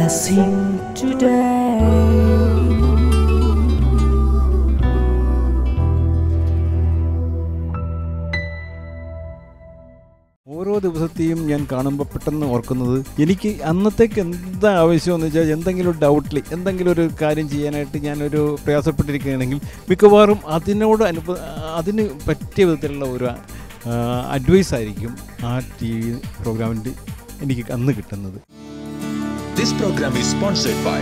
blessing today. ഓരോ ദിവസത്തെയും ഞാൻ കാണുമ്പോൾ പെട്ടെന്ന് ഓർക്കുന്നത്, എനിക്ക് അന്നത്തേക്ക് എന്താ ആവശ്യമെന്ന് വെച്ചാൽ എന്തെങ്കിലും ഡൗട്ടിൽ എന്തെങ്കിലും ഒരു കാര്യം ചെയ്യാനായിട്ട് ഞാനൊരു പ്രയാസപ്പെട്ടിരിക്കുകയാണെങ്കിൽ മിക്കവാറും അതിന് പറ്റിയ വിധത്തിലുള്ള ഒരു അഡ്വൈസ് ആയിരിക്കും ആ TV പ്രോഗ്രാമിൻ്റെ എനിക്ക് അന്ന് കിട്ടുന്നത്. This program is sponsored by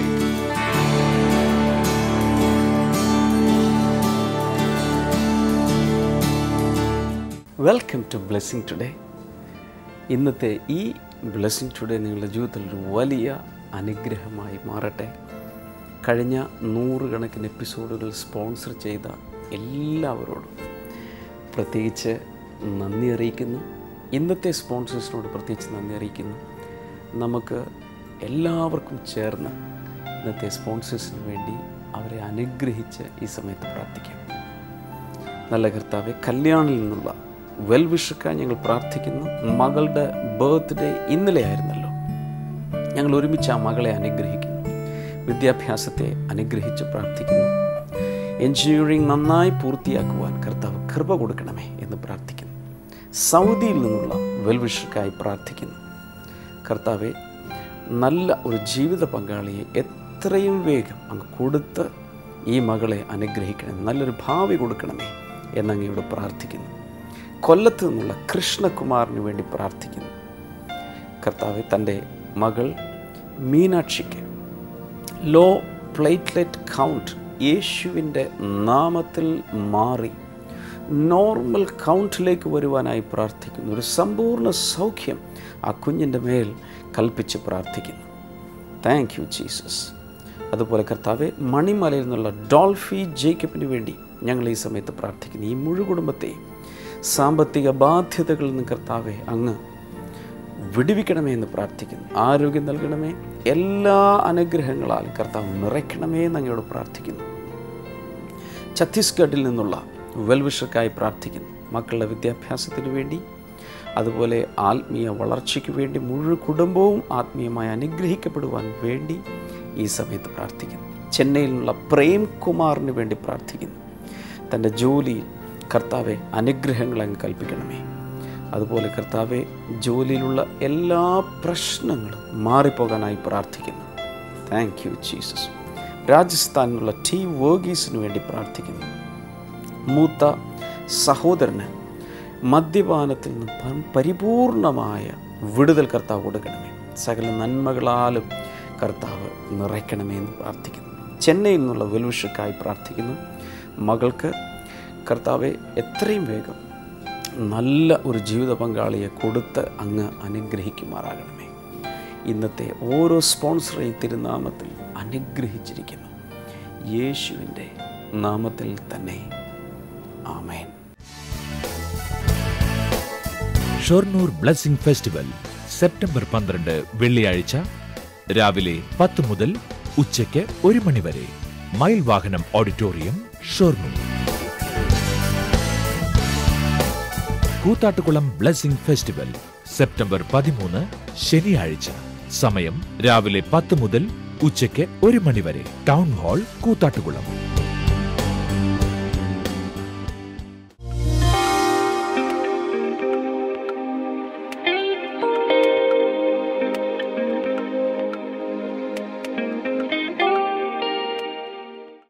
welcome to blessing today. ഇന്നത്തെ ഈ ബ്ലെസ്സിങ് ടുഡേ നിങ്ങളുടെ ജീവിതത്തിൽ ഒരു വലിയ അനുഗ്രഹമായി മാറട്ടെ. കഴിഞ്ഞ 100 കണക്കിന് എപ്പിസോഡുകൾ സ്പോൺസർ ചെയ്ത എല്ലാവരോടും പ്രത്യേകിച്ച് നന്ദി അറിയിക്കുന്നു. ഇന്നത്തെ സ്പോൺസേഴ്സിനോട് പ്രത്യേകിച്ച് നന്ദി അറിയിക്കുന്നു. നമുക്ക് എല്ലാവർക്കും ചേർന്ന് ഇന്നത്തെ സ്പോൺസേഴ്സിന് വേണ്ടി അവരെ അനുഗ്രഹിച്ച് ഈ സമയത്ത് പ്രാർത്ഥിക്കാം. നല്ല കർത്താവേ, കല്യാണിൽ നിന്നുള്ള വെൽവിഷക്കായി ഞങ്ങൾ പ്രാർത്ഥിക്കുന്നു. മകളുടെ ബർത്ത്ഡേ ഇന്നലെ ആയിരുന്നല്ലോ. ഞങ്ങൾ ഒരുമിച്ച് ആ മകളെ അനുഗ്രഹിക്കുന്നു. വിദ്യാഭ്യാസത്തെ അനുഗ്രഹിച്ച് പ്രാർത്ഥിക്കുന്നു. എൻജിനീയറിംഗ് നന്നായി പൂർത്തിയാക്കുവാൻ കർത്താവ് കൃപ കൊടുക്കണമേ എന്ന് പ്രാർത്ഥിക്കുന്നു. സൗദിയിൽ നിന്നുള്ള വെൽവിഷക്കായി പ്രാർത്ഥിക്കുന്നു. കർത്താവെ, നല്ല ഒരു ജീവിത പങ്കാളിയെ എത്രയും വേഗം അങ്ങ് കൊടുത്ത് ഈ മകളെ അനുഗ്രഹിക്കണമേ, നല്ലൊരു ഭാവി കൊടുക്കണമേ എന്നങ്ങയോട് പ്രാർത്ഥിക്കുന്നു. കൊല്ലത്ത് നിന്നുള്ള കൃഷ്ണകുമാറിന് വേണ്ടി പ്രാർത്ഥിക്കുന്നു. കർത്താവെ, തൻ്റെ മകൾ മീനാക്ഷിക്ക് ലോ പ്ലേറ്റ്ലെറ്റ് കൗണ്ട് യേശുവിൻ്റെ നാമത്തിൽ മാറി നോർമൽ കൗണ്ടിലേക്ക് വരുവാനായി പ്രാർത്ഥിക്കുന്നു. ഒരു സമ്പൂർണ്ണ സൗഖ്യം ആ കുഞ്ഞിൻ്റെ മേൽ കൽപ്പിച്ച് പ്രാർത്ഥിക്കുന്നു. Thank you Jesus. അതുപോലെ കർത്താവെ, മണിമലയിൽ നിന്നുള്ള ഡോൾഫി ജേക്കബിന് വേണ്ടി ഞങ്ങൾ ഈ സമയത്ത് പ്രാർത്ഥിക്കുന്നു. ഈ മുഴുവൻ കുടുംബത്തെയും സാമ്പത്തിക ബാധ്യതകളിൽ നിന്ന് കർത്താവെ അങ്ങ് വിടുവിക്കണമേ എന്ന് പ്രാർത്ഥിക്കുന്നു. ആരോഗ്യം നൽകണമേ, എല്ലാ അനുഗ്രഹങ്ങളാൽ കർത്താവ് നിറയ്ക്കണമേ എന്ന് അങ്ങയോട് പ്രാർത്ഥിക്കുന്നു. ഛത്തീസ്ഗഡിൽ നിന്നുള്ള വെൽവിഷർക്കായി പ്രാർത്ഥിക്കുന്നു. മക്കളുടെ വിദ്യാഭ്യാസത്തിന് വേണ്ടി, അതുപോലെ ആത്മീയ വളർച്ചയ്ക്ക് വേണ്ടി, മുഴുവൻ കുടുംബവും ആത്മീയമായി അനുഗ്രഹിക്കപ്പെടുവാൻ വേണ്ടി ഈ സമയത്ത് പ്രാർത്ഥിക്കുന്നു. ചെന്നൈയിൽ നിന്നുള്ള പ്രേം കുമാറിന് വേണ്ടി പ്രാർത്ഥിക്കുന്നു. തൻ്റെ ജോലിയിൽ കർത്താവെ അനുഗ്രഹങ്ങൾ അങ്ങ് കൽപ്പിക്കണമേ. അതുപോലെ കർത്താവെ, ജോലിയിലുള്ള എല്ലാ പ്രശ്നങ്ങളും മാറിപ്പോകാനായി പ്രാർത്ഥിക്കുന്നു. Thank you Jesus. രാജസ്ഥാനിലുള്ള ടി വർഗീസിന് വേണ്ടി പ്രാർത്ഥിക്കുന്നു. മൂത്ത സഹോദരന് മദ്യപാനത്തിൽ നിന്ന് പരിപൂർണമായ വിടുതൽ കർത്താവ് കൊടുക്കണമേ. സകല നന്മകളാലും കർത്താവ് നിറയ്ക്കണമേ എന്ന് പ്രാർത്ഥിക്കുന്നു. ചെന്നൈയിൽ നിന്നുള്ള വെൽവിഷക്കായി പ്രാർത്ഥിക്കുന്നു. മകൾക്ക് കർത്താവെ എത്രയും വേഗം നല്ല ഒരു ജീവിത പങ്കാളിയെ കൊടുത്ത് അങ്ങ് അനുഗ്രഹിക്കുമാറാകണമേ. ഇന്നത്തെ ഓരോ സ്പോൺസറേയും തിരുനാമത്തിൽ അനുഗ്രഹിച്ചിരിക്കുന്നു. യേശുവിൻ്റെ നാമത്തിൽ തന്നെ ആമേൻ. ഷൊർണൂർ ബ്ലെസ്സിംഗ് ഫെസ്റ്റിവൽ സെപ്റ്റംബർ 12 വെള്ളിയാഴ്ച രാവിലെ 10 മുതൽ ഉച്ചയ്ക്ക് 1 മണി വരെ. മയിൽ വാഹനം auditorium, Shoranur. Koothattukulam blessing festival September 13 ശനിയാഴ്ച. സമയം രാവിലെ 10 മുതൽ ഉച്ചയ്ക്ക് 1 മണി വരെ. Town hall, Koothattukulam.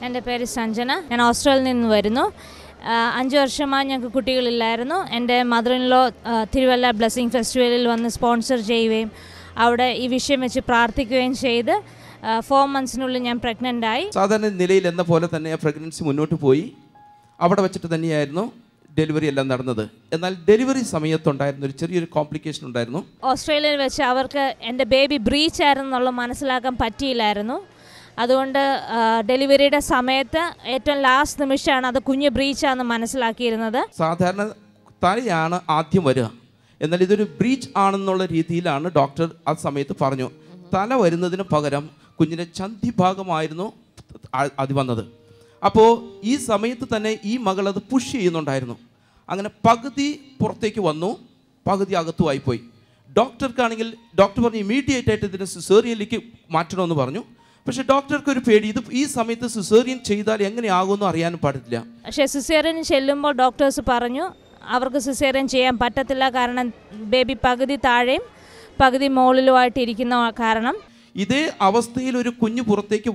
എൻ്റെ പേര് സഞ്ജന. ഞാൻ ഓസ്ട്രേലിയയിൽ നിന്ന് വരുന്നു. 5 വർഷമായി ഞങ്ങൾക്ക് കുട്ടികളില്ലായിരുന്നു. എൻ്റെ mother in law Thiruvalla blessing ഫെസ്റ്റിവലിൽ വന്ന് സ്പോൺസർ ചെയ്യുകയും അവിടെ ഈ വിഷയം വെച്ച് പ്രാർത്ഥിക്കുകയും ചെയ്ത് 4 മന്ത്സിനുള്ളിൽ ഞാൻ പ്രഗ്നൻ്റ് ആയി. സാധാരണ നിലയിൽ എന്ന പോലെ തന്നെ പ്രഗ്നൻസി മുന്നോട്ട് പോയി. അവിടെ വെച്ചിട്ട് തന്നെയായിരുന്നു ഡെലിവറി എല്ലാം നടന്നത്. എന്നാൽ ഡെലിവറി സമയത്തുണ്ടായിരുന്ന ഒരു ചെറിയൊരു കോംപ്ലിക്കേഷൻ ഉണ്ടായിരുന്നു. ഓസ്ട്രേലിയയിൽ വെച്ച് അവർക്ക് എൻ്റെ ബേബി ബ്രീച്ച് ആയിരുന്നുള്ള മനസ്സിലാക്കാൻ പറ്റിയില്ലായിരുന്നു. അതുകൊണ്ട് ഡെലിവറിയുടെ സമയത്ത് ഏറ്റവും ലാസ്റ്റ് നിമിഷമാണ് അത് കുഞ്ഞ് ബ്രീച്ചാണെന്ന് മനസ്സിലാക്കിയിരുന്നത്. സാധാരണ തലയാണ് ആദ്യം വരിക, എന്നാൽ ഇതൊരു ബ്രീച്ച് ആണെന്നുള്ള രീതിയിലാണ് ഡോക്ടർ ആ സമയത്ത് പറഞ്ഞു. തല വരുന്നതിന് പകരം കുഞ്ഞിൻ്റെ ചന്തിഭാഗമായിരുന്നു അത് വന്നത്. അപ്പോൾ ഈ സമയത്ത് തന്നെ ഈ മകൾ അത് പുഷ് ചെയ്യുന്നുണ്ടായിരുന്നു. അങ്ങനെ പകുതി പുറത്തേക്ക് വന്നു, പകുതി അകത്തുമായിപ്പോയി. ഡോക്ടർക്കാണെങ്കിൽ ഡോക്ടർ പറഞ്ഞു ഇമീഡിയറ്റ് ആയിട്ട് ഇതിന് സിസേറിയനിലേക്ക് മാറ്റണമെന്ന് പറഞ്ഞു. പക്ഷേ ഡോക്ടർക്ക് ഒരു പേടി, ഇത് ഈ സമയത്ത് സിസേറിയൻ ചെയ്താൽ എങ്ങനെയാകുമെന്ന് അറിയാനും പാടില്ല. പക്ഷേ സിസേറിയൻ ചെല്ലുമ്പോൾ ഡോക്ടേഴ്സ് പറഞ്ഞു അവർക്ക് സിസേറിയൻ ചെയ്യാൻ പറ്റത്തില്ല, കാരണം ബേബി പകുതി താഴെയും പകുതി മുകളിലുമായിട്ട് ഇരിക്കുന്ന കാരണം. ഇതേ അവസ്ഥയിൽ ഒരു കുഞ്ഞ് പുറത്തേക്ക്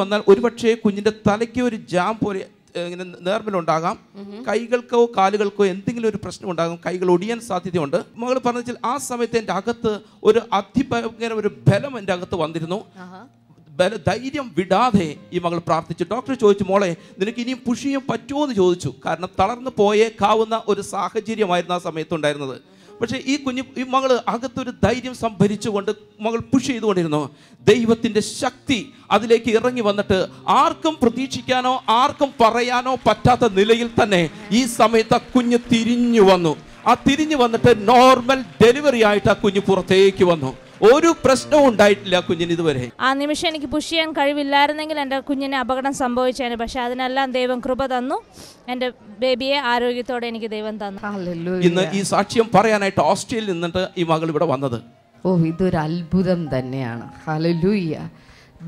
വന്നാൽ ഒരുപക്ഷെ കുഞ്ഞിൻ്റെ തലയ്ക്ക് ഒരു ജാം പോലെ ഇങ്ങനെ നേർമലുണ്ടാകാം, കൈകൾക്കോ കാലുകൾക്കോ എന്തെങ്കിലും ഒരു പ്രശ്നം ഉണ്ടാകും, കൈകൾ ഒടിയാൻ സാധ്യതയുണ്ട്. മകൾ പറഞ്ഞാൽ ആ സമയത്ത് എൻ്റെ അകത്ത് ഒരു അതിഭയങ്കര ഒരു ബലം എൻ്റെ അകത്ത് വന്നിരുന്നു. ധൈര്യം വിടാതെ ഈ മകൾ പ്രാർത്ഥിച്ചു. ഡോക്ടർ ചോദിച്ചു, മോളെ നിനക്ക് ഇനിയും പുഷ് ചെയ്യാൻ പറ്റുമോ എന്ന് ചോദിച്ചു. കാരണം തളർന്നു പോയേക്കാവുന്ന ഒരു സാഹചര്യമായിരുന്നു ആ സമയത്തുണ്ടായിരുന്നത്. പക്ഷേ ഈ മകള് അകത്തൊരു ധൈര്യം സംഭരിച്ചുകൊണ്ട് മകൾ പുഷ് ചെയ്തുകൊണ്ടിരുന്നു. ദൈവത്തിൻ്റെ ശക്തി അതിലേക്ക് ഇറങ്ങി വന്നിട്ട് ആർക്കും പ്രതീക്ഷിക്കാനോ ആർക്കും പറയാനോ പറ്റാത്ത നിലയിൽ തന്നെ ഈ സമയത്ത് ആ കുഞ്ഞ് തിരിഞ്ഞു വന്നു. ആ തിരിഞ്ഞു വന്നിട്ട് നോർമൽ ഡെലിവറി ആയിട്ട് ആ കുഞ്ഞ് പുറത്തേക്ക് വന്നു. ഒരു പ്രശ്നവും ഉണ്ടായിട്ടില്ല കുഞ്ഞിന് ഇതുവരെ. ആ നിമിഷം എനിക്ക് പുഷ് ചെയ്യാൻ കഴിവില്ലായിരുന്നെങ്കിൽ എൻ്റെ കുഞ്ഞിന് അപകടം സംഭവിച്ചേനെ. പക്ഷെ അതിനെല്ലാം ദൈവം കൃപ തന്നു. എൻ്റെ ബേബിയെ ആരോഗ്യത്തോടെ എനിക്ക് ദൈവം തന്നു. ഇന്ന് ഈ സാക്ഷ്യം പറയാനായിട്ട് ഓസ്ട്രേലിയയിൽ നിന്നിട്ട് ഈ മകൾ ഇവിടെ വന്നത്. ഇതൊരു അത്ഭുതം തന്നെയാണ്. ഹല്ലേലൂയ.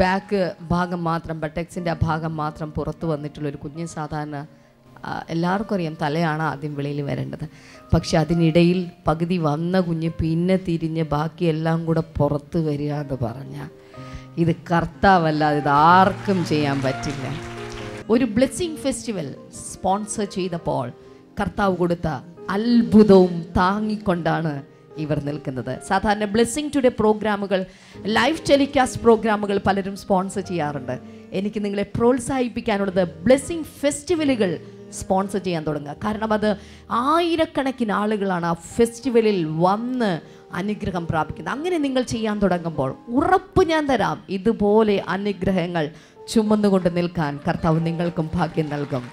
ബാക്ക് ഭാഗം മാത്രം, ബട്ടക്സിൻ്റെ ആ ഭാഗം മാത്രം പുറത്ത് വന്നിട്ടുള്ളൊരു കുഞ്ഞ്. സാധാരണ എല്ലാവർക്കും അറിയാം തലയാണ് ആദ്യം വെളിയിൽ വരേണ്ടത്. പക്ഷെ അതിനിടയിൽ പകുതി വന്ന കുഞ്ഞ് പിന്നെ തിരിഞ്ഞ് ബാക്കിയെല്ലാം കൂടെ പുറത്ത് വരിക എന്ന് പറഞ്ഞാൽ ഇത് കർത്താവല്ലാതെ ഇത് ആർക്കും ചെയ്യാൻ പറ്റില്ല. ഒരു ബ്ലെസ്സിങ് ഫെസ്റ്റിവൽ സ്പോൺസർ ചെയ്തപ്പോൾ കർത്താവ് കൊടുത്ത അത്ഭുതവും താങ്ങിക്കൊണ്ടാണ് ഇവർ നിൽക്കുന്നത്. സാധാരണ ബ്ലെസ്സിങ് ടുഡേ പ്രോഗ്രാമുകൾ, ലൈവ് ടെലികാസ്റ്റ് പ്രോഗ്രാമുകൾ പലരും സ്പോൺസർ ചെയ്യാറുണ്ട്. എനിക്ക് നിങ്ങളെ പ്രോത്സാഹിപ്പിക്കാനുള്ളത് ബ്ലെസ്സിങ് ഫെസ്റ്റിവലുകൾ സ്പോൺസർ ചെയ്യാൻ തുടങ്ങുക. കാരണം അത് ആയിരക്കണക്കിന് ആളുകളാണ് ആ ഫെസ്റ്റിവലിൽ വന്ന് അനുഗ്രഹം പ്രാപിക്കുന്നത്. അങ്ങനെ നിങ്ങൾ ചെയ്യാൻ തുടങ്ങുമ്പോൾ ഉറപ്പ് ഞാൻ തരാം, ഇതുപോലെ അനുഗ്രഹങ്ങൾ ചുമന്നുകൊണ്ട് നിൽക്കാൻ കർത്താവ് നിങ്ങൾക്കും ഭാഗ്യം നൽകും.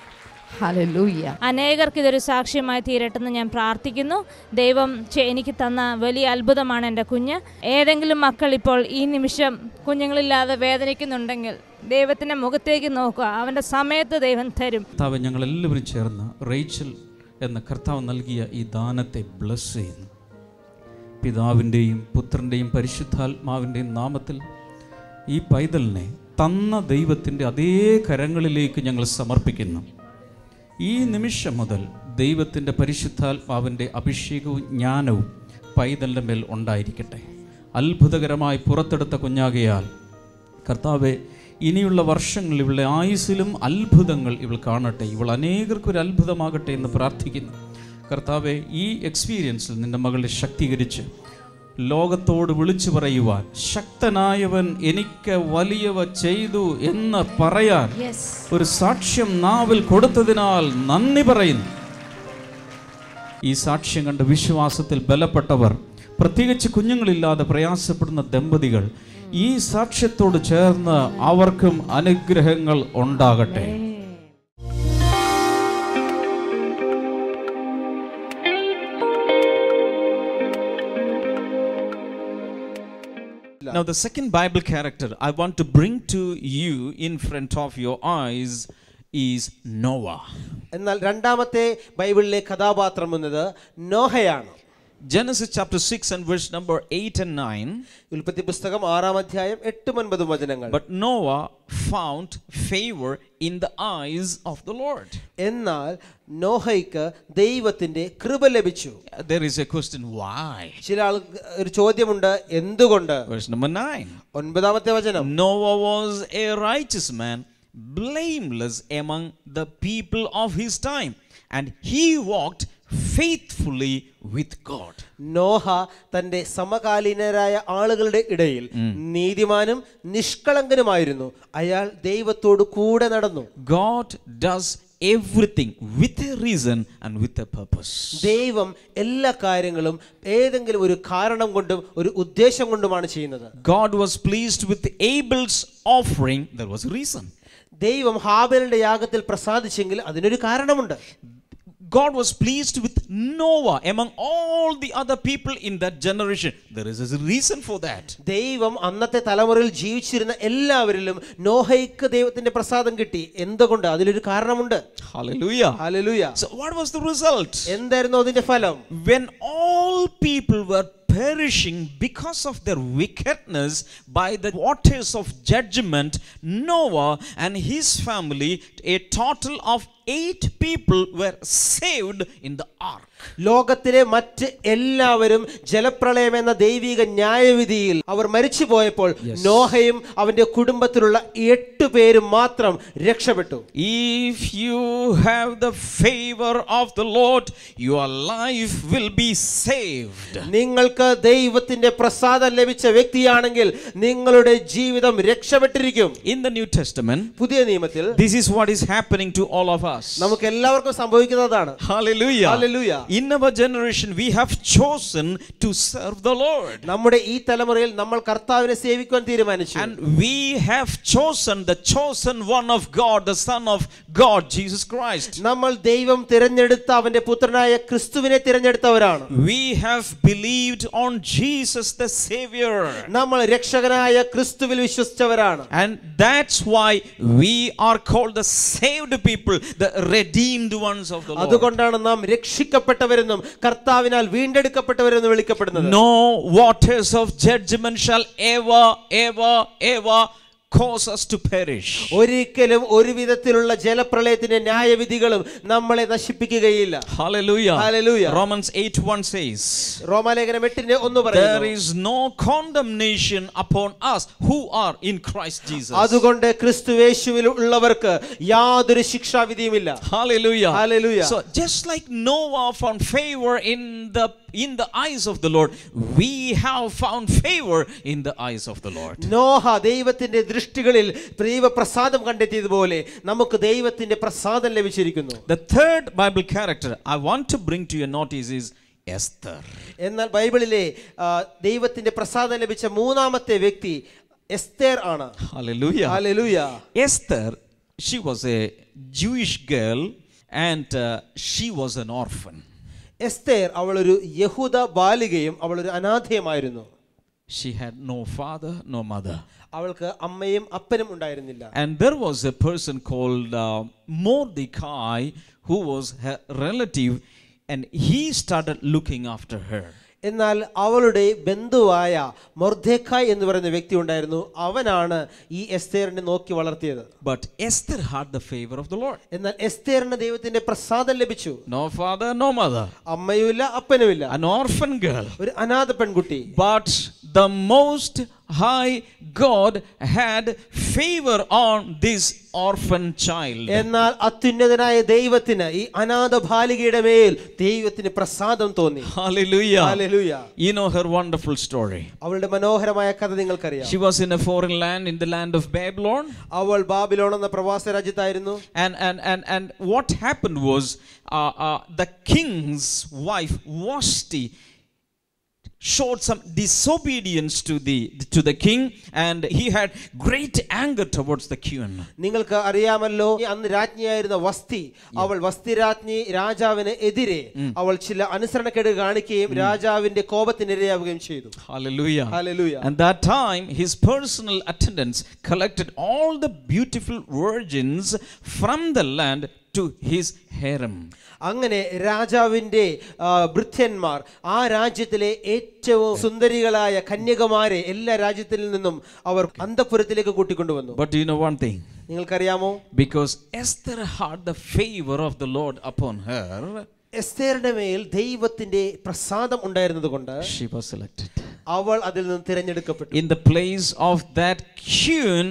ഹല്ലേലൂയ. അനേകർക്ക് ഇതൊരു സാക്ഷ്യമായി തീരട്ടെന്ന് ഞാൻ പ്രാർത്ഥിക്കുന്നു. ദൈവം എനിക്ക് തന്ന വലിയ അത്ഭുതമാണ് എൻ്റെ കുഞ്ഞ്. ഏതെങ്കിലും മക്കൾ ഇപ്പോൾ ഈ നിമിഷം കുഞ്ഞുങ്ങളില്ലാതെ വേദനിക്കുന്നുണ്ടെങ്കിൽ ദൈവത്തിൻ്റെ മുഖത്തേക്ക് നോക്കുക. അവൻ്റെ സമയത്ത് ദൈവം തരും. കർത്താവ് ഞങ്ങളെല്ലാവരും ചേർന്ന് റേച്ചൽ എന്ന കർത്താവ് നൽകിയ ഈ ദാനത്തെ ബ്ലസ് ചെയ്യുന്നു. പിതാവിൻ്റെയും പുത്രൻ്റെയും പരിശുദ്ധാത്മാവിൻ്റെയും നാമത്തിൽ ഈ പൈതലിനെ തന്ന ദൈവത്തിൻ്റെ അതേ കരങ്ങളിലേക്ക് ഞങ്ങൾ സമർപ്പിക്കുന്നു. ഈ നിമിഷം മുതൽ ദൈവത്തിൻ്റെ പരിശുദ്ധാത്മാവിൻ്റെ അഭിഷേകവും ജ്ഞാനവും പൈതലിൻ്റെ മേൽ ഉണ്ടായിരിക്കട്ടെ. അത്ഭുതകരമായി പുറത്തെടുത്ത കുഞ്ഞാകയാൽ കർത്താവെ, ഇനിയുള്ള വർഷങ്ങളിൽ ഇവളുടെ ആയുസ്സിലും അത്ഭുതങ്ങൾ ഇവൾ കാണട്ടെ. ഇവൾ അനേകർക്കൊരു അത്ഭുതമാകട്ടെ എന്ന് പ്രാർത്ഥിക്കുന്നു. കർത്താവെ, ഈ എക്സ്പീരിയൻസിൽ നിൻ്റെ മകളെ ശക്തീകരിച്ച് ലോകത്തോട് വിളിച്ചു പറയുവാൻ, ശക്തനായവൻ എനിക്ക് വലിയവ ചെയ്തു എന്ന് പറയാൻ ഒരു സാക്ഷ്യം നാവിൽ കൊടുത്തതിനാൽ നന്ദി പറയുന്നു. ഈ സാക്ഷ്യം കണ്ട് വിശ്വാസത്തിൽ ബലപ്പെട്ടവർ, പ്രത്യേകിച്ച് കുഞ്ഞുങ്ങളില്ലാതെ പ്രയാസപ്പെടുന്ന ദമ്പതികൾ, ഈ സാക്ഷ്യത്തോട് ചേർന്ന് അവർക്കും അനുഗ്രഹങ്ങൾ ഉണ്ടാകട്ടെ. Now the second Bible character I want to bring to you in front of your eyes is Noah. എന്നാൽ രണ്ടാമത്തെ ബൈബിളിലെ കഥാപാത്രം എന്നത് നോഹയാണ്. Genesis chapter 6 and verse number 8 and 9. ഉൽപ്പത്തി പുസ്തകം 6-ാം അധ്യായം 8-9 വചനങ്ങൾ. But Noah found favor in the eyes of the Lord. എന്നാൽ നോഹയ്ക്ക് ദൈവത്തിന്റെ കൃപ ലഭിച്ചു. There is a question, why? ചില ഒരു ചോദ്യമുണ്ട്, എന്തുകൊണ്ട്? Verse number 9. 9-ാമത്തെ വചനം. Noah was a righteous man, blameless among the people of his time, and he walked faithfully with God. Noah തന്റെ സമകാലീനരായ ആളുകളുടെ ഇടയിൽ നീതിമാനും നിഷ്കളങ്കനുമായിരുന്നു. അയാൾ ദൈവത്തോട് കൂടെ നടന്നു. God does everything with a reason and with a purpose. ദൈവം എല്ലാ കാര്യങ്ങളും ഏതെങ്കിലും ഒരു കാരണം കൊണ്ടും ഒരു ഉദ്ദേശം കൊണ്ടുമാണ് ചെയ്യുന്നത്. God was pleased with Abel's offering. There was a reason. ദൈവം ഹാബേലിന്റെ യാഗത്തിൽ പ്രസാദിച്ചെങ്കിൽ അതിനൊരു കാരണമുണ്ട്. God was pleased with Noah among all the other people in that generation. There is a reason for that. ദൈവം അന്നത്തെ തലമുറയിൽ ജീവിച്ചിരുന്ന എല്ലാവരിലും നോഹയ്ക്ക് ദൈവത്തിന്റെ പ്രസാദം കിട്ടി. എന്തുകൊണ്ട്? അതിലൊരു കാരണമുണ്ട്. Hallelujah. Hallelujah. So what was the result? എന്തായിരുന്നു അതിന്റെ ഫലം? When all all people were perishing because of their wickedness by the waters of judgment, Noah and his family, a total of 8 people were saved in the ark. ലോകത്തിലെ മറ്റ് എല്ലാവരും ജലപ്രളയം എന്ന ദൈവിക ന്യായവിധിയിൽ അവർ മരിച്ചു പോയപ്പോൾ നോഹയും അവന്റെ കുടുംബത്തിലുള്ള 8 പേരും മാത്രം രക്ഷപ്പെട്ടു. If you have the favor of the Lord, your life will be saved. നിങ്ങൾക്ക് ദൈവത്തിന്റെ പ്രസാദം ലഭിച്ച വ്യക്തിയാണെങ്കിൽ നിങ്ങളുടെ ജീവിതം രക്ഷപ്പെട്ടിരിക്കും. In the New Testament, പുതിയ നിയമത്തിൽ this is what is happening to all of us. നമുക്ക് എല്ലാവർക്കും സംഭവിക്കുന്നതാണ്. Hallelujah. Hallelujah. In our generation we have chosen to serve the Lord. നമ്മുടെ ഈ തലമുറയിൽ നമ്മൾ കർത്താവിനെ സേവിക്കാൻ തീരുമാനിച്ചു. And we have chosen the chosen one of God, the Son of God, Jesus Christ. നമ്മൾ ദൈവം തിരഞ്ഞെടുത്ത അവന്റെ പുത്രനായ ക്രിസ്തുവിനെ തിരഞ്ഞെടുത്തവരാണ്. We have believed on Jesus the Savior. നമ്മൾ രക്ഷകനായ ക്രിസ്തുവിൽ വിശ്വസിച്ചവരാണ്. And that's why we are called the saved people, the redeemed ones of the Lord. അതുകൊണ്ടാണ് നാം രക്ഷിക്കപ്പെട്ടവരെന്നും കർത്താവിനാൽ വീണ്ടെടുക്കപ്പെട്ടവരെന്നും വിളിക്കപ്പെടുന്നത്. No waters of judgment shall ever cause us to perish. ഒരിക്കലും ഒരു വിധത്തിലുള്ള ജലപ്രളയത്തിന്റെ ന്യായവിധികളും നമ്മളെ നശിപ്പിക്കുകയില്ല. Hallelujah. Hallelujah. Romans 8:1 says, റോമാലേഖനം 8:1 പറയുന്നു, there is no condemnation upon us who are in Christ Jesus. അതുകൊണ്ട് ക്രിസ്തുയേശുവിൽ ഉള്ളവർക്ക് യാതൊരു ശിക്ഷാവിധിയുമില്ല. Hallelujah. Hallelujah. So just like Noah found favor in the eyes of the Lord, we have found favor in the eyes of the Lord. Noah ദൈവത്തിന്റെ ദൃഷ്ടികളിൽ ദൈവപ്രസാദം കണ്ടെത്തിയതുപോലെ നമുക്ക് ദൈവത്തിന്റെ പ്രസാദം ലഭിച്ചിരിക്കുന്നു. The third Bible character I want to bring to your notice is Esther. എന്നാൽ ബൈബിളിലെ ദൈവത്തിന്റെ പ്രസാദം ലഭിച്ച മൂന്നാമത്തെ വ്യക്തി എസ്തേർ ആണ്. Hallelujah. Hallelujah. Esther, she was a Jewish girl and she was an orphan. Esther അവളൊരു യഹൂദ ബാലികയും അവളൊരു അനാഥയുമായിരുന്നു. She had no father, no mother. അവൾക്ക് അമ്മയും അപ്പനും ഉണ്ടായിരുന്നില്ല. And there was a person called Mordecai who was her relative, and he started looking after her. എന്നാൽ അവളുടെ ബന്ധുവായ മൊർദെഖായ് എന്ന് പറയുന്ന വ്യക്തി ഉണ്ടായിരുന്നു. അവനാണ് ഈ എസ്തേറിനെ നോക്കി വളർത്തിയത്. But Esther had the favor of the Lord. എന്നാൽ എസ്തേറിന് ദൈവത്തിന്റെ പ്രസാദം ലഭിച്ചു. No father, no mother. അമ്മയുമില്ല അപ്പനുമില്ല. An orphan girl. ഒരു അനാഥ പെൺകുട്ടി. But the most high God had favor on this orphan child. എന്നാൽ അത്യുന്നതനായ ദൈവത്തിന് ഈ അനാഥ ബാലികയുടെ മേൽ ദൈവത്തിന് പ്രസാദം തോന്നി. Hallelujah. Hallelujah. You know her wonderful story. അവളുടെ മനോഹരമായ കഥ നിങ്ങൾക്കറിയാം. She was in a foreign land, in the land of Babylon. അവൾ ബാബിലോൺ എന്ന പ്രവാസ രാജ്യത്തായിരുന്നു. And what happened was the king's wife Vashti showed some disobedience to the king, and he had great anger towards the queen. നിങ്ങൾക്ക് അറിയാമല്ലോ, അന്ന് രാജ്ഞിയായിരുന്ന വസ്തി, അവൾ വസ്തി രാജ്ഞി രാജാവിന് എതിരെ അവൾ ചില അനുസരണക്കേട് കാണിക്കുകയും രാജാവിന്റെ കോപത്തിനിരയാവുകയും ചെയ്തു. Hallelujah. Hallelujah. And that time his personal attendants collected all the beautiful virgins from the land to his harem. അങ്ങനെ രാജാവിന്റെ ഭൃത്യന്മാർ ആ രാജ്യത്തിലെ ഏറ്റവും സുന്ദരികളായ കന്യകമാരെ എല്ലാ രാജ്യത്തിൽ നിന്നും അവർ അന്തഃപുരത്തിലേക്ക് കൂട്ടിക്കൊണ്ടുവന്നു. But do you know one thing? നിങ്ങൾക്കറിയാമോ? Because Esther had the favor of the Lord upon her, എസ്തേറിന്റെ മേൽ ദൈവത്തിന്റെ പ്രസാദം ഉണ്ടായിരുന്നത് കൊണ്ട് she was selected. അവൾ അതിൽ നിന്ന് തിരഞ്ഞെടുക്കപ്പെട്ടു. In the place of that queen,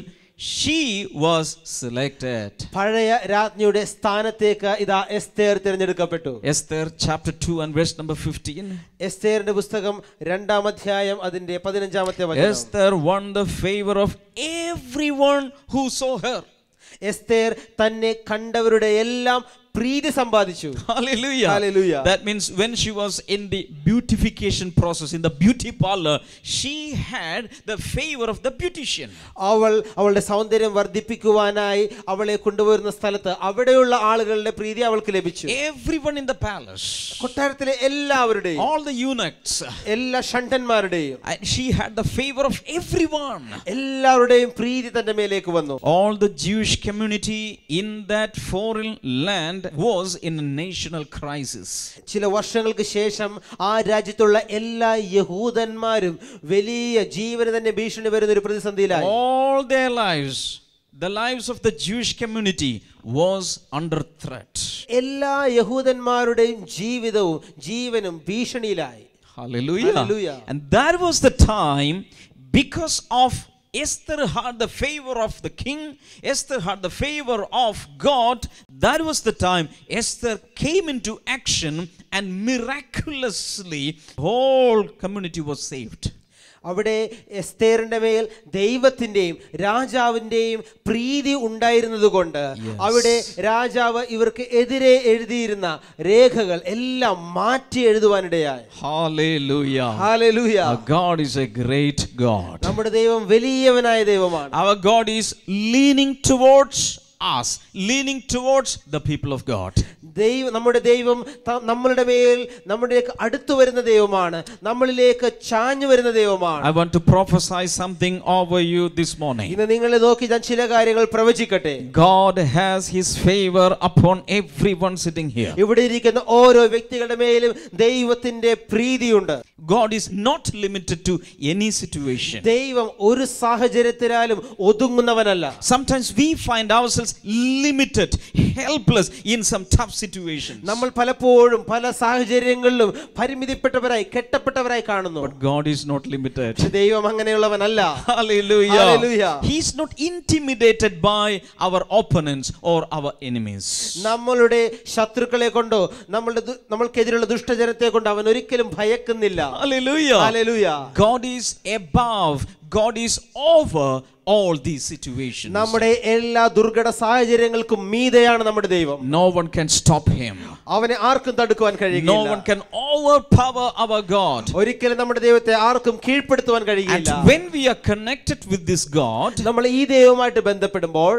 she was selected. പഴയ രാജ്ഞിയുടെ സ്ഥാനത്തേക്ക് ഇതാ എസ്തേർ തിരഞ്ഞെടുക്കപ്പെട്ടു. Esther chapter 2 and verse number 15. എസ്തേറിന്റെ പുസ്തകം 2-ാം അധ്യായം അതിന്റെ 15-ാമത്തെ വചനം. Esther won the favor of everyone who saw her. Esther തന്നെ കണ്ടവരുടെ എല്ലാം പ്രീതി സമ്പാദിച്ചു. Hallelujah. Hallelujah. That means when she was in the beautification process, in the beauty parlor, she had the favor of the beautician. അവളുടെ സൗന്ദര്യം വർദ്ധിപ്പിക്കുവാനായി അവളെ കൊണ്ടുവരുന്ന സ്ഥലത്ത് അവിടെയുള്ള ആളുകളുടെ പ്രീതി അവൾക്ക് ലഭിച്ചു. Everyone in the palace, കൊട്ടാരത്തിലെ എല്ലാവരുടെയും, all the eunuchs, എല്ലാ ഷണ്ഡന്മാരുടെയും, she had the favor of everyone. എല്ലാവരുടെയും പ്രീതി തന്റെ മേലേക്ക് വന്നു. All the Jewish community in that foreign land land was in a national crisis. ചില വർഷങ്ങൾക്ക് ശേഷം ആ രാജ്യത്തുള്ള എല്ലാ യഹൂദന്മാരും വലിയ ജീവന് തന്നെ ഭീഷണി വരുന്ന ഒരു പ്രതിസന്ധിയിലായി. All their lives, the lives of the Jewish community was under threat. എല്ലാ യഹൂദന്മാരുടെയും ജീവനും ഭീഷണിയിലായി. Hallelujah. Hallelujah. And that was the time, because of Esther had the favor of the king, Esther had the favor of God. That was the time Esther came into action, and miraculously whole community was saved. അവിടെ എസ്തേറിന്റെ മേൽ ദൈവത്തിന്റെയും രാജാവിന്റെയും പ്രീതി ഉണ്ടായിരുന്നത് കൊണ്ട് അവിടെ രാജാവ് ഇവർക്ക് എതിരെ എഴുതിയിരുന്ന രേഖകൾ എല്ലാം മാറ്റി എഴുതുവാനിടയായി. Hallelujah. Hallelujah. Our God is a great God. നമ്മുടെ ദൈവം വലിയവനായ ദൈവമാണ്. Our God is leaning towards us, leaning towards the people of God. നമ്മുടെ ദൈവം നമ്മളുടെ മേൽ നമ്മളിലേക്ക് അടുത്തു വരുന്ന ദൈവമാണ്, നമ്മളിലേക്ക് ചാഞ്ഞു വരുന്ന ദൈവമാണ്. I want to prophesy something over you this morning. ഇന്ന് നിങ്ങളെ നോക്കി ഞാൻ ചില കാര്യങ്ങൾ പ്രവചിക്കട്ടെ. God has his favor upon everyone sitting here. ഇവിടെ ഇരിക്കുന്ന ഓരോ വ്യക്തികളുടെ മേലും ദൈവത്തിന്റെ പ്രീതിയുണ്ട്. God is not limited to any situation. ദൈവം ഒരു സാഹചര്യത്തിലാലും ഒതുങ്ങുന്നവനല്ല. Sometimes we find ourselves limited, helpless in some tough situations. നമ്മൾ പലപ്പോഴും പല സാഹചര്യങ്ങളിലും പരിമിതിപ്പെട്ടവരായി കെട്ടപ്പെട്ടവരായി കാണുന്നു. But God is not limited. ദൈവം അങ്ങനെയുള്ളവനല്ല. Hallelujah. Hallelujah. He is not intimidated by our opponents or our enemies. നമ്മളുടെ ശത്രുക്കളെ കൊണ്ടോ നമ്മൾക്കെതിരെയുള്ള ദുഷ്ടജനത്തെ കൊണ്ടോ അവൻ ഒരിക്കലും ഭയക്കുന്നില്ല. Hallelujah. Hallelujah. God is above, God is over all these situations. നമ്മുടെ എല്ലാ ദുർഘട സാഹചര്യങ്ങൾക്കും മീതെയാണ് നമ്മുടെ ദൈവം. No one can stop him. അവനെ ആർക്കും തടുക്കുവാൻ കഴിയില്ല. No one can overpower our God. ഒരിക്കലും നമ്മുടെ ദൈവത്തെ ആർക്കും കീഴ്പ്പെടുത്തുവാൻ കഴിയില്ല. And when we are connected with this God, നമ്മൾ ഈ ദൈവവുമായിട്ട് ബന്ധപ്പെടുമ്പോൾ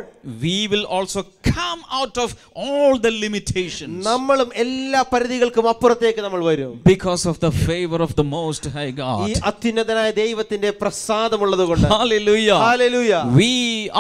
we will also come out of all the limitations. നമ്മളും എല്ലാ പരിധികൾക്കും അപ്പുറത്തേക്ക് നമ്മൾ വരും. Because of the favor of the Most High God. ഈ അത്യുന്നതനായ ദൈവത്തിന്റെ പ്രസാദമുള്ളതുകൊണ്ട്. Hallelujah. Hallelujah. We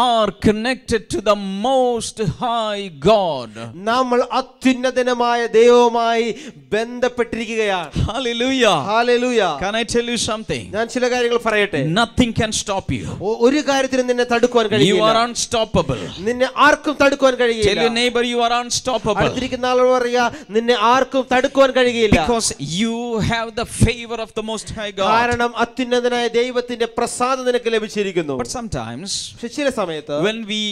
are connected to the Most High God. നമ്മൾ അത്യുന്നതനായ ദൈവവുമായി ബന്ധപ്പെട്ടിരിക്കുകയാണ്. Hallelujah. Hallelujah. Can I tell you something? ഞാൻ ചില കാര്യങ്ങൾ പറയട്ടെ. Nothing can stop you. ഒരു കാര്യത്തിനും നിന്നെ തടുക്കുവാൻ കഴിയില്ല. You are unstoppable. നിന്നെ ആർക്കും തടുക്കുവാൻ കഴിയില്ല. Tell your neighbor you are unstoppable. അടുത്തിരിക്കുന്ന ആളോട് പറയുക നിന്നെ ആർക്കും തടുക്കുവാൻ കഴിയില്ല. Because you have the favor of the Most High God. കാരണം അത്യുന്നതനായ ദൈവത്തിന്റെ പ്രസാദം നിനക്ക് ലഭിച്ചിരിക്കുന്നു. But sometimes ചില സമയത്ത് when we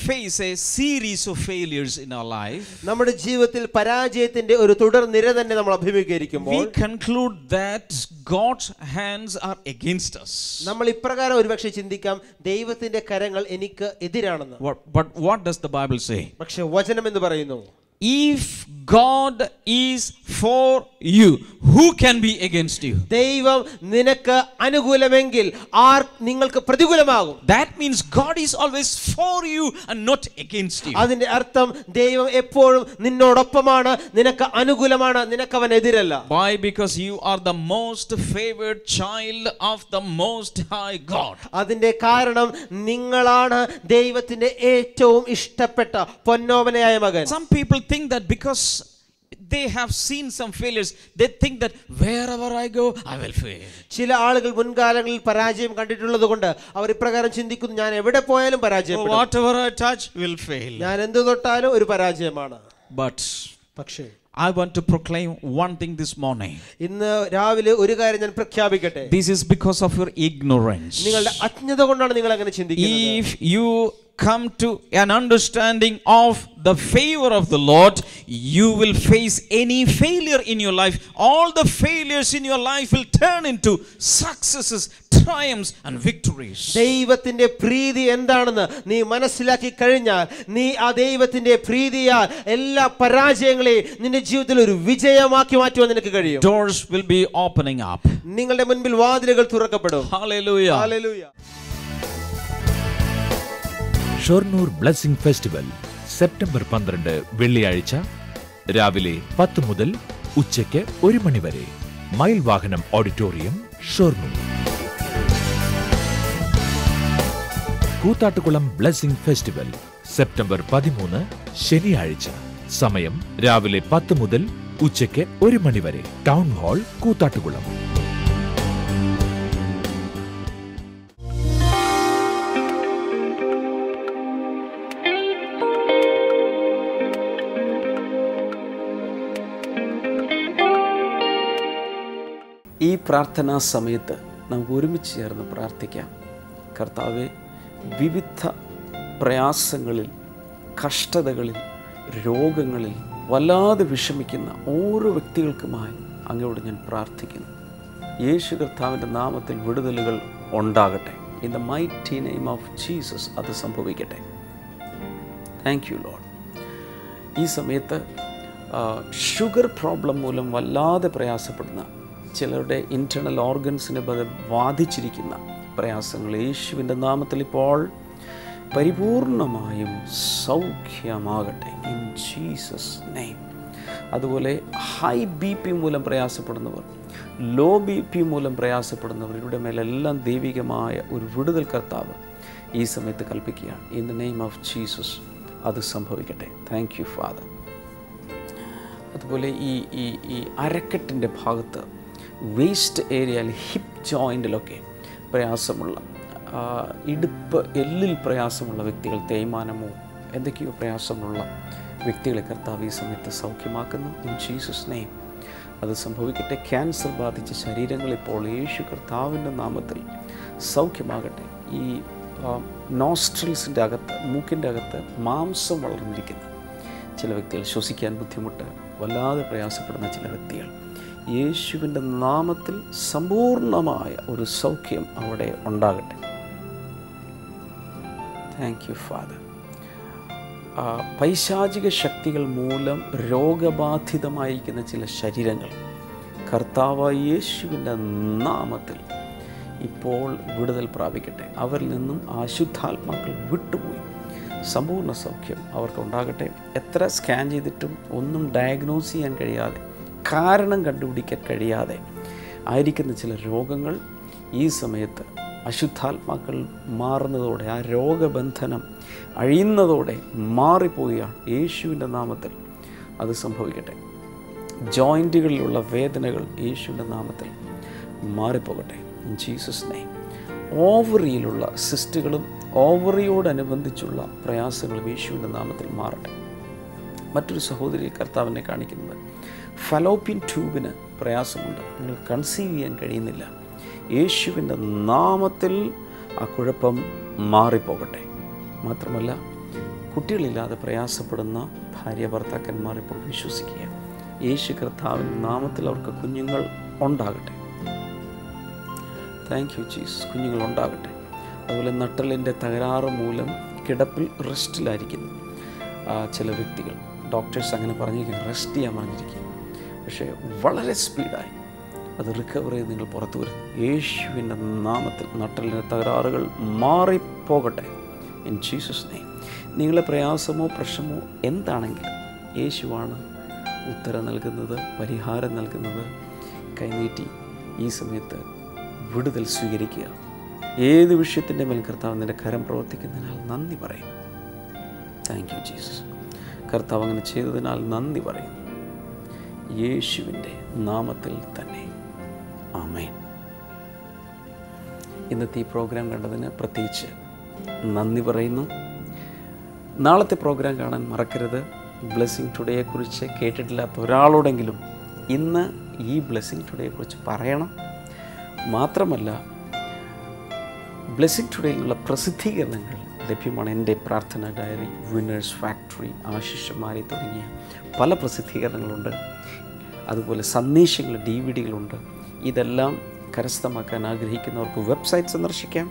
face a series of failures in our life, നമ്മുടെ ജീവിതത്തിൽ പരാജയത്തിന്റെ ഒരു തുടർനിര തന്നെ നമ്മൾ അഭിമുഖീകരിക്കുമ്പോൾ we conclude that God's hands are against us. നമ്മൾ ഇപ്രകാരം ഒരുപക്ഷെ ചിന്തിക്കാം ദൈവത്തിന്റെ കരങ്ങൾ എനിക്ക് എതിരാണെന്ന്. But what does the Bible say? പക്ഷെ വചനം എന്ന് പറയുന്നു, if God is for you, who can be against you? ദൈവം നിനക്ക് അനുകൂലമെങ്കിൽ ആർ നിങ്ങൾക്ക് പ്രതികൂലമാകും. That means God is always for you and not against you. അതിന്റെ അർത്ഥം ദൈവം എപ്പോഴും നിന്നോടൊപ്പമാണ്, നിനക്ക് അനുകൂലമാണ്, നിനക്ക് അവൻ എതിരല്ല. Why? Because you are the most favored child of the Most High God. അതിന്റെ കാരണം നിങ്ങളാണ് ദൈവത്തിന്റെ ഏറ്റവും ഇഷ്ടപ്പെട്ട പൊന്നോമനയായ മകൻ. Some people think that because they have seen some failures, they think that wherever I go I will fail. ചില ആളുകൾ മുൻകാലങ്ങളിൽ പരാജയം കണ്ടിട്ടുള്ളത് കൊണ്ട് അവർ ഇപ്രകാരം ചിന്തിക്കുന്നു, ഞാൻ എവിടെ പോയാലും പരാജയപ്പെടും. Whatever I touch will fail. ഞാൻ എന്ത് തൊട്ടാലും ഒരു പരാജയമാണ്. പക്ഷേ I want to proclaim one thing this morning. ഇന്ന് രാവിലെ ഒരു കാര്യം ഞാൻ പ്രഖ്യാപിക്കട്ടെ. This is because of your ignorance. നിങ്ങളുടെ അജ്ഞത കൊണ്ടാണ് നിങ്ങൾ അങ്ങനെ ചിന്തിക്കുന്നത്. If you come to an understanding of the favor of the Lord, you will face any failure in your life. All the failures in your life will turn into successes, triumphs and victories. ദൈവത്തിന്റെ പ്രീതി എന്താണെന്ന് നീ മനസ്സിലാക്കി കഴിഞ്ഞാൽ നീ ആ ദൈവത്തിന്റെ പ്രീതിയാൽ എല്ലാ പരാജയങ്ങളെയും നിന്റെ ജീവിതത്തിൽ ഒരു വിജയമാക്കി മാറ്റുവാൻ നിനക്ക് കഴിയും. Doors will be opening up. നിങ്ങളുടെ മുൻപിൽ വാതിലുകൾ തുറക്കപ്പെടും. Hallelujah. Hallelujah. Shoranur blessing festival September 12 വെള്ളിയാഴ്ച രാവിലെ 10 മുതൽ ഉച്ചയ്ക്ക് 1 മണി വരെ. മയിൽ വാഹനം auditorium, Shoranur. Koothattukulam blessing festival September 13 ശനിയാഴ്ച സമയം രാവിലെ 10 മുതൽ ഉച്ചയ്ക്ക് 1 മണി വരെ. Town hall, Koothattukulam. ഈ പ്രാർത്ഥനാ സമയത്ത് നമുക്ക് ഒരുമിച്ച് ചേർന്ന് പ്രാർത്ഥിക്കാം. കർത്താവെ, വിവിധ പ്രയാസങ്ങളിൽ, കഷ്ടതകളിൽ, രോഗങ്ങളിൽ വല്ലാതെ വിഷമിക്കുന്ന ഓരോ വ്യക്തികൾക്കുമായി അങ്ങയോട് ഞാൻ പ്രാർത്ഥിക്കുന്നു. യേശു കർത്താവിൻ്റെ നാമത്തിൽ വിടുതലുകൾ ഉണ്ടാകട്ടെ. In the mighty name of Jesus അത് സംഭവിക്കട്ടെ. Thank U Lord. ഈ സമയത്ത് ഷുഗർ പ്രോബ്ലം മൂലം വല്ലാതെ പ്രയാസപ്പെടുന്ന ചിലരുടെ ഇൻറ്റേർണൽ ഓർഗൻസിനെ ബാധിച്ചിരിക്കുന്ന പ്രയാസങ്ങൾ യേശുവിൻ്റെ നാമത്തിൽ ഇപ്പോൾ പരിപൂർണമായും സൗഖ്യമാകട്ടെ ഇൻ ജീസസ് നെയിം. അതുപോലെ ഹൈ BP മൂലം പ്രയാസപ്പെടുന്നവർ, ലോ BP മൂലം പ്രയാസപ്പെടുന്നവർ, ഇവരുടെ മേലെല്ലാം ദൈവികമായ ഒരു വിടുതൽ കർത്താവ് ഈ സമയത്ത് കൽപ്പിക്കുകയാണ്. In the name of Jesus അത് സംഭവിക്കട്ടെ. Thank you father. അതുപോലെ ഈ അരക്കെട്ടിൻ്റെ ഭാഗത്ത്, വേസ്റ്റ് ഏരിയയിൽ, ഹിപ്പ് ജോയിൻറ്റിലൊക്കെ പ്രയാസമുള്ള, ഇടുപ്പ് എല്ലിൽ പ്രയാസമുള്ള വ്യക്തികൾ, തേയ്മാനമോ എന്തൊക്കെയോ പ്രയാസമുള്ള വ്യക്തികളെ കർത്താവ് ഈ സമയത്ത് സൗഖ്യമാക്കുന്നു. ഇൻ ജീസസ് നെയിം അത് സംഭവിക്കട്ടെ. ക്യാൻസർ ബാധിച്ച ശരീരങ്ങൾ ഇപ്പോൾ യേശു കർത്താവിൻ്റെ നാമത്തിൽ സൗഖ്യമാകട്ടെ. ഈ നോസ്ട്രിൽസിൻ്റെ അകത്ത്, മൂക്കിൻ്റെ അകത്ത് മാംസം വളർന്നിരിക്കുന്ന ചില വ്യക്തികൾ, ശ്വസിക്കാൻ ബുദ്ധിമുട്ട്, വല്ലാതെ പ്രയാസപ്പെടുന്ന ചില വ്യക്തികൾ, യേശുവിൻ്റെ നാമത്തിൽ സമ്പൂർണമായ ഒരു സൗഖ്യം അവിടെ ഉണ്ടാകട്ടെ. Thank you father. പൈശാചിക ശക്തികൾ മൂലം രോഗബാധിതമായിരിക്കുന്ന ചില ശരീരങ്ങൾ കർത്താവായ യേശുവിൻ്റെ നാമത്തിൽ ഇപ്പോൾ വിടുതൽ പ്രാപിക്കട്ടെ. അവരിൽ നിന്നും അശുദ്ധാത്മാക്കൾ വിട്ടുപോയി സമ്പൂർണ്ണ സൗഖ്യം അവർക്കുണ്ടാകട്ടെ. എത്ര സ്കാൻ ചെയ്തിട്ടും ഒന്നും ഡയഗ്നോസ് ചെയ്യാൻ കഴിയാതെ, കാരണം കണ്ടുപിടിക്കാൻ കഴിയാതെ ആയിരിക്കുന്ന ചില രോഗങ്ങൾ ഈ സമയത്ത് അശുദ്ധാത്മാക്കൾ മാറുന്നതോടെ, ആ രോഗബന്ധനം അഴിയുന്നതോടെ മാറിപ്പോവുകയാണ്. യേശുവിൻ്റെ നാമത്തിൽ അത് സംഭവിക്കട്ടെ. ജോയിൻറ്റുകളിലുള്ള വേദനകൾ യേശുവിൻ്റെ നാമത്തിൽ മാറിപ്പോകട്ടെ. In Jesus name. ഓവറിയിലുള്ള സിസ്റ്റുകളും ഓവറിയോടനുബന്ധിച്ചുള്ള പ്രയാസങ്ങളും യേശുവിൻ്റെ നാമത്തിൽ മാറട്ടെ. മറ്റൊരു സഹോദരി കർത്താവിനെ കാണിക്കുന്നത് ഫലോപ്പിൻ ട്യൂബിന് പ്രയാസമുണ്ട്, നിങ്ങൾ കൺസീവ് ചെയ്യാൻ കഴിയുന്നില്ല. യേശുവിൻ്റെ നാമത്തിൽ ആ കുഴപ്പം മാറിപ്പോകട്ടെ. മാത്രമല്ല, കുട്ടികളില്ലാതെ പ്രയാസപ്പെടുന്ന ഭാര്യ ഭർത്താക്കന്മാർ ഇപ്പോൾ വിശ്വസിക്കുക, യേശു കർത്താവിൻ്റെ നാമത്തിൽ അവർക്ക് കുഞ്ഞുങ്ങൾ ഉണ്ടാകട്ടെ. Thank you Jesus. കുഞ്ഞുങ്ങൾ ഉണ്ടാകട്ടെ. അതുപോലെ നട്ടലിൻ്റെ തകരാറ് മൂലം കിടപ്പിൽ റെസ്റ്റിലായിരിക്കുന്നു ചില വ്യക്തികൾ, ഡോക്ടേഴ്സ് അങ്ങനെ പറഞ്ഞിരിക്കുന്നു, റെസ്റ്റ് ചെയ്യാൻ പറഞ്ഞിരിക്കുന്നു. പക്ഷേ വളരെ സ്പീഡായി അത് റിക്കവർ ചെയ്ത് നിങ്ങൾ പുറത്തു വരും. യേശുവിൻ്റെ നാമത്തിൽ നട്ടലിൻ്റെ തകരാറുകൾ മാറിപ്പോകട്ടെ. In Jesus name. നിങ്ങളെ പ്രയാസമോ പ്രശ്നമോ എന്താണെങ്കിലും യേശുവാണ് ഉത്തരം നൽകുന്നത്, പരിഹാരം നൽകുന്നത്. കൈനീട്ടി ഈ സമയത്ത് വിടുതൽ സ്വീകരിക്കുക. ഏത് വിഷയത്തിൻ്റെ മേൽ കർത്താവ് നിൻ്റെ കരം പ്രവർത്തിക്കുന്നതിനാൽ നന്ദി പറയും. Thank you Jesus. കർത്താവ് അങ്ങനെ ചെയ്തതിനാൽ നന്ദി പറയും. യേശുവിൻ്റെ നാമത്തിൽ തന്നെ ആമേൻ. ഇന്നത്തെ ഈ പ്രോഗ്രാം കണ്ടതിന് പ്രത്യേകിച്ച് നന്ദി പറയുന്നു. നാളത്തെ പ്രോഗ്രാം കാണാൻ മറക്കരുത്. ബ്ലെസ്സിങ് ടുഡേയെക്കുറിച്ച് കേട്ടിട്ടില്ലാത്ത ഒരാളോടെങ്കിലും ഇന്ന് ഈ ബ്ലെസ്സിങ് ടുഡേയെക്കുറിച്ച് പറയണം. മാത്രമല്ല, ബ്ലെസ്സിങ് ടുഡേയിലുള്ള പ്രസിദ്ധീകരണങ്ങൾ ലഭ്യമാണ്. എൻ്റെ പ്രാർത്ഥന ഡയറി, വിന്നേഴ്സ് ഫാക്ടറി, ആശിഷമാരി തുടങ്ങിയ പല പ്രസിദ്ധീകരണങ്ങളുണ്ട്. അതുപോലെ സന്ദേശങ്ങൾ, DVDകളുണ്ട്. ഇതെല്ലാം കരസ്ഥമാക്കാൻ ആഗ്രഹിക്കുന്നവർക്ക് വെബ്സൈറ്റ് സന്ദർശിക്കാം,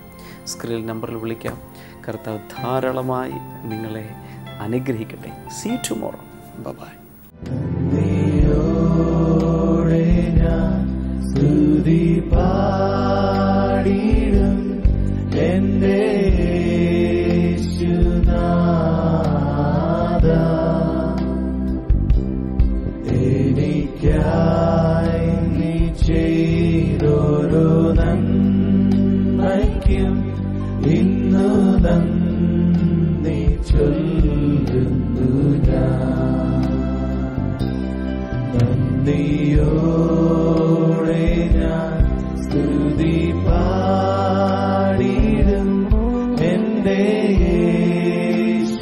സ്ക്രീൻ നമ്പറിൽ വിളിക്കാം. കർത്താവ് ധാരാളമായി നിങ്ങളെ അനുഗ്രഹിക്കട്ടെ. See you tomorrow. ബൈ. ഇന്നു നന്ദി ചൊല്ലുന്നു ഞാൻ. ഞാൻ സ്തുതി പാടിടും എൻ്റെ യേശുനാഥ.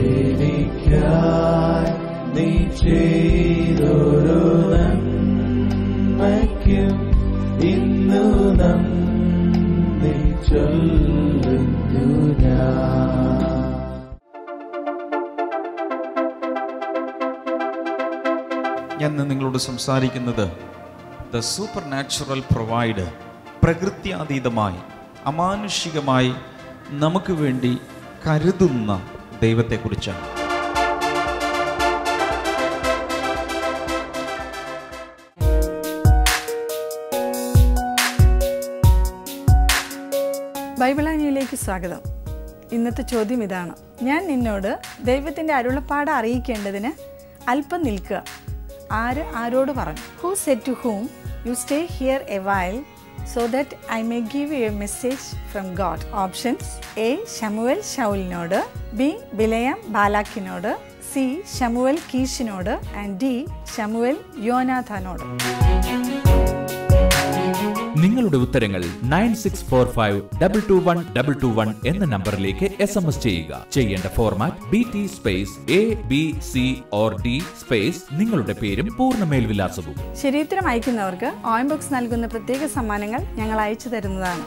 എനിക്കായി നീ ചെയ്തൊരു നന്മയ്ക്കും ഇന്നു നന്ദി ചൊല്ലുന്നു ഞാൻ. ഞാൻ നിങ്ങളോട് സംസാരിക്കുന്നത് ദ സൂപ്പർ നാച്ചുറൽ പ്രൊവൈഡർ, പ്രകൃത്യാതീതമായി അമാനുഷികമായി നമുക്ക് വേണ്ടി കരുതുന്ന ദൈവത്തെക്കുറിച്ചാണ്. ബൈബിളാനിയിലേക്ക് സ്വാഗതം. ഇന്നത്തെ ചോദ്യം ഇതാണ്: ഞാൻ നിന്നോട് ദൈവത്തിൻ്റെ അരുളപ്പാട് അറിയിക്കേണ്ടതിന് അല്പം നിൽക്കുക. ആര് ആരോട് പറഞ്ഞു? Who said to whom you stay here a while so that I may give you a message from God. Options: A. Samuel ശൗലിനോട്, B. ബിലയാം ബാലാക്കിനോട്, C. ശമൂവേൽ കീശിനോട്, ആൻഡ് D. ശമൂവേൽ യോനാഥാനോട്. നിങ്ങളുടെ ഉത്തരങ്ങൾ 9645221221 എന്ന നമ്പറിലേക്ക് SMS ചെയ്യുക. ചെയ്യേണ്ട format BT space ABC or D space നിങ്ങളുടെ പേരും പൂർണ്ണ മേൽവിലാസവും. ശരിയുത്തരം അയക്കുന്നവർക്ക് OM ബോക്സ് നൽകുന്ന പ്രത്യേക സമ്മാനങ്ങൾ ഞങ്ങൾ അയച്ചു തരുന്നതാണ്.